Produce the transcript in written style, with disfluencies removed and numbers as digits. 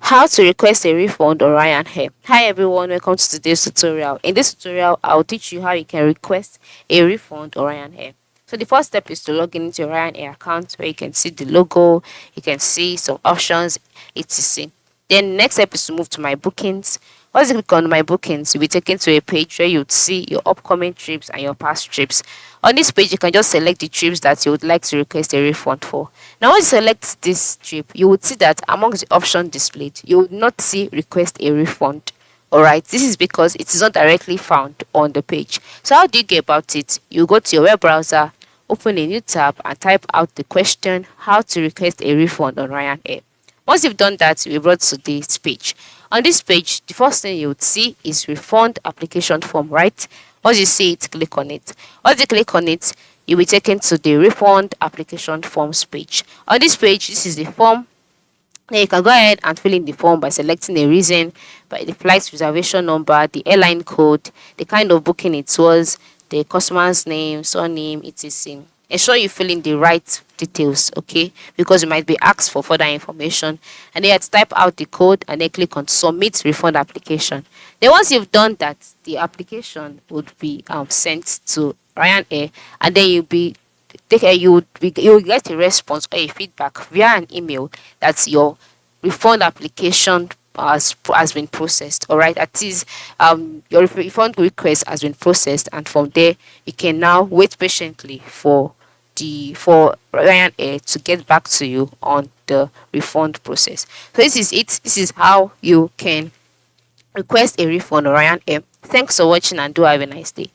How to request a refund on FyanAir. Hi everyone, welcome to today's tutorial. In this tutorial, I'll teach you how you can request a refund on FyanAir. So the first step is to log in into your FyanAir account where you can see the logo, you can see some options, etc. Then next step is to move to my bookings. Once you click on my bookings, you'll be taken to a page where you would see your upcoming trips and your past trips. On this page, you can just select the trips that you would like to request a refund for. Now, once you select this trip, you would see that amongst the options displayed, you would not see request a refund. Alright, this is because it is not directly found on the page. So how do you get about it? You go to your web browser, open a new tab and type out the question, how to request a refund on FyanAir. Once you've done that, you'll be brought to this page. On this page, the first thing you would see is refund application form, right? Once you see it, click on it. Once you click on it, you'll be taken to the refund application forms page. On this page, this is the form. Then you can go ahead and fill in the form by selecting a reason, by the flight reservation number, the airline code, the kind of booking it was, the customer's name, surname, etc. Ensure you fill in the right details, okay? Because you might be asked for further information. And then you have to type out the code and then click on submit refund application. Then once you've done that, the application would be sent to FyanAir, and then you will get a response or a feedback via an email that your refund application has been processed. All right, that is your refund request has been processed, and from there you can now wait patiently for FyanAir to get back to you on the refund process. So this is it. This is how you can request a refund on FyanAir. Thanks for watching and do have a nice day.